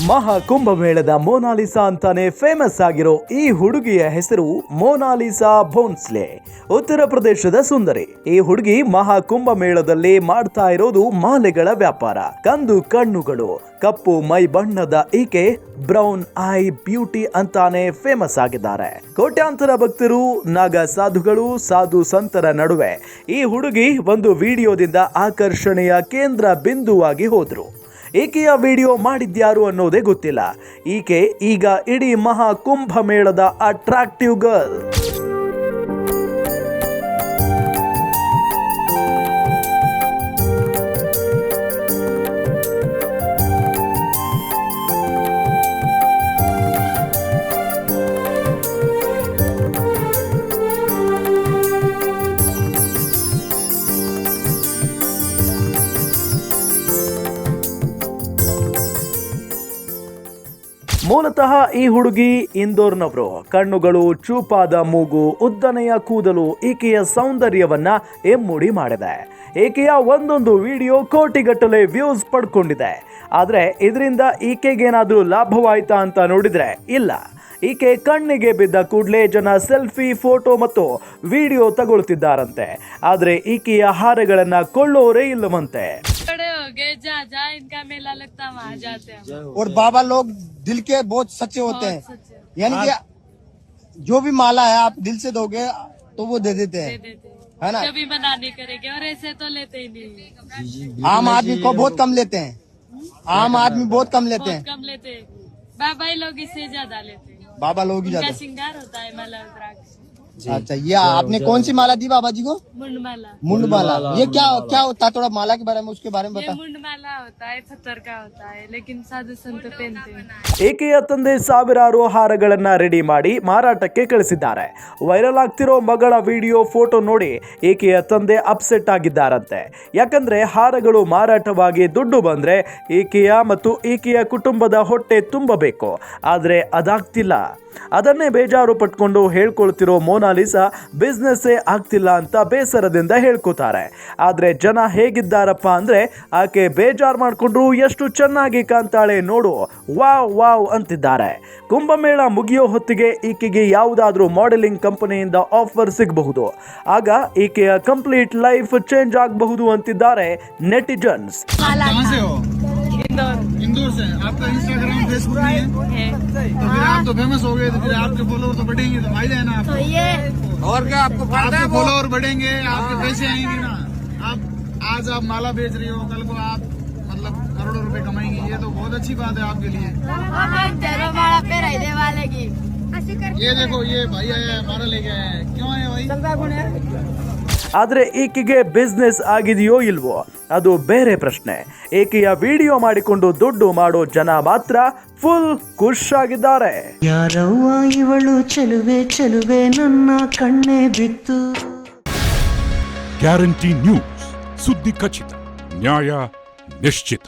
ಮಹಾ ಕುಂಭಮೇಳದ ಮೋನಾಲಿಸಾ ಅಂತಾನೆ ಫೇಮಸ್ ಆಗಿರೋ ಈ ಹುಡುಗಿಯ ಹೆಸರು ಮೋನಾಲಿಸಾ ಭೋನ್ಸ್ಲೆ. ಉತ್ತರ ಪ್ರದೇಶದ ಸುಂದರಿ. ಈ ಹುಡುಗಿ ಮಹಾ ಕುಂಭಮೇಳದಲ್ಲಿ ಮಾಡ್ತಾ ಇರೋದು ಮಾಲೆಗಳ ವ್ಯಾಪಾರ. ಕಂದು ಕಣ್ಣುಗಳು, ಕಪ್ಪು ಮೈ ಬಣ್ಣದ ಈಕೆ ಬ್ರೌನ್ ಐ ಬ್ಯೂಟಿ ಅಂತಾನೆ ಫೇಮಸ್ ಆಗಿದ್ದಾರೆ. ಕೋಟ್ಯಾಂತರ ಭಕ್ತರು, ನಾಗ ಸಾಧುಗಳು, ಸಾಧು ಸಂತರ ನಡುವೆ ಈ ಹುಡುಗಿ ಒಂದು ವಿಡಿಯೋದಿಂದ ಆಕರ್ಷಣೆಯ ಕೇಂದ್ರ ಬಿಂದುವಾಗಿ ಹೋದ್ರು. ಈಕೆಯ ವಿಡಿಯೋ ಮಾಡಿದ್ಯಾರು ಅನ್ನೋದೇ ಗೊತ್ತಿಲ್ಲ. ಈಕೆ ಈಗ ಇಡೀ ಮಹಾ ಕುಂಭಮೇಳದ ಅಟ್ರಾಕ್ಟಿವ್ ಗರ್ಲ್. ಮೂಲತಃ ಈ ಹುಡುಗಿ ಇಂದೋರ್ನವರು. ಕಣ್ಣುಗಳು, ಚೂಪಾದ ಮೂಗು, ಉದ್ದನೆಯ ಕೂದಲು ಈಕೆಯ ಸೌಂದರ್ಯವನ್ನ ಎಮ್ಮುಡಿ ಮಾಡಿದೆ. ಈಕೆಯ ಒಂದೊಂದು ವಿಡಿಯೋ ಕೋಟಿಗಟ್ಟಲೆ ವ್ಯೂಸ್ ಪಡ್ಕೊಂಡಿದೆ. ಆದರೆ ಇದರಿಂದ ಈಕೆಗೇನಾದ್ರೂ ಲಾಭವಾಯ್ತಾ ಅಂತ ನೋಡಿದ್ರೆ ಇಲ್ಲ. ಈಕೆ ಕಣ್ಣಿಗೆ ಬಿದ್ದ ಕೂಡಲೇ ಜನ ಸೆಲ್ಫಿ, ಫೋಟೋ ಮತ್ತು ವಿಡಿಯೋ ತಗೊಳ್ತಿದ್ದಾರಂತೆ. ಆದರೆ ಈಕೆಯ ಹಾರಗಳನ್ನ ಕೊಳ್ಳೋರೇ ಇಲ್ಲವಂತೆ. जहाँ इनका मेला लगता है वहाँ जाते हैं। और बाबा लोग दिल के बहुत सच्चे होते हैं, यानी कि जो भी माला है आप दिल से दोगे तो वो दे देते हैं, है ना। कभी मना नहीं करेंगे और ऐसे तो लेते ही नहीं। आम आदमी को बहुत कम लेते हैं, आम आदमी बहुत कम लेते हैं, कम लेते हैं। बाबा ही लोग इससे ज्यादा लेते हैं। बाबा लोग ही ज्यादा। श्रृंगार होता है माला रुद्राक्ष। अच्छा, ये आपने कौन सी माला दी बाबा जी को? मुंडमाला। मुंडमाला। ये क्या क्या होता है? थोड़ा माला के बारे में, उसके बारे में ये बता। मुंडमाला होता है, पत्थर का होता है, लेकिन साधु संत पहनते हैं। ಈಕೆಯ ತಂದೆ ಸಾವಿರಾರು ಹಾರಗಳನ್ನ ರೆಡಿ ಮಾಡಿ ಮಾರಾಟಕ್ಕೆ ಕಳಿಸಿದ್ದಾರೆ. ವೈರಲ್ ಆಗ್ತಿರೋ ಮಗಳ ವಿಡಿಯೋ, ಫೋಟೋ ನೋಡಿ ಈಕೆಯ ತಂದೆ ಅಪ್ಸೆಟ್ ಆಗಿದ್ದಾರಂತೆ. ಯಾಕಂದ್ರೆ ಹಾರಗಳು ಮಾರಾಟವಾಗಿ ದುಡ್ಡು ಬಂದ್ರೆ ಈಕೆಯ ಮತ್ತು ಈಕೆಯ ಕುಟುಂಬದ ಹೊಟ್ಟೆ ತುಂಬಬೇಕು. ಆದ್ರೆ ಅದಾಗ್ತಿಲ್ಲ. ಅದನ್ನೇ ಬೇಜಾರು ಪಟ್ಕೊಂಡು ಹೇಳ್ಕೊಳ್ತಿರೋ ಮೋನಾಲಿಸಾ ಬಿಸ್ನೆಸ್ಸೇ ಆಗ್ತಿಲ್ಲ ಅಂತ ಬೇಸರದಿಂದ ಹೇಳ್ಕೊತಾರೆ. ಆದ್ರೆ ಜನ ಹೇಗಿದ್ದಾರಪ್ಪ ಅಂದ್ರೆ, ಆಕೆ ಬೇಜಾರು ಮಾಡ್ಕೊಂಡ್ರು ಎಷ್ಟು ಚೆನ್ನಾಗಿ ಕಾಣ್ತಾಳೆ ನೋಡು, ವಾವ್ ವಾವ್ ಅಂತಿದ್ದಾರೆ. ಕುಂಭಮೇಳ ಮುಗಿಯೋ ಹೊತ್ತಿಗೆ ಈಕೆಗೆ ಯಾವುದಾದ್ರೂ ಮಾಡೆಲಿಂಗ್ ಕಂಪನಿಯಿಂದ ಆಫರ್ ಸಿಗಬಹುದು. ಆಗ ಈಕೆಯ ಕಂಪ್ಲೀಟ್ ಲೈಫ್ ಚೇಂಜ್ ಆಗಬಹುದು ಅಂತಿದ್ದಾರೆ ನೆಟಿಜನ್ಸ್. इंदौर से। आपका इंस्टाग्राम, फेसबुक नहीं है? तो फिर आप तो फेमस हो गए, तो फिर आपके फॉलोअर तो बढ़ेंगे, तो फायदा है ना आपको। और क्या आपको आपके फॉलोअर बढ़ेंगे, आपके पैसे आएंगे ना। आप आज आप माला बेच रही हो, कल को आप मतलब करोड़ों रुपए कमाएंगे। ये तो बहुत अच्छी बात है आपके लिए। ये देखो, ये भाई आया माला लेके आया है। क्यों आया भाई? ಆದ್ರೆ ಈಕೆಗೆ ಬಿಸ್ನೆಸ್ ಆಗಿದೆಯೋ ಇಲ್ವೋ ಅದು ಬೇರೆ ಪ್ರಶ್ನೆ. ಈಕೆಯ ವಿಡಿಯೋ ಮಾಡಿಕೊಂಡು ದುಡ್ಡು ಮಾಡೋ ಜನ ಮಾತ್ರ ಫುಲ್ ಖುಷಾಗಿದ್ದಾರೆ. ಯಾರವ್ವ ಇವಳು ಚೆಲುವೆ ಚೆಲುವೆ ನನ್ನ ಕಣ್ಣೆ ಬಿತ್ತು. ಗ್ಯಾರಂಟಿ ನ್ಯೂಸ್, ಸುದ್ದಿ ಖಚಿತ, ನ್ಯಾಯ ನಿಶ್ಚಿತ.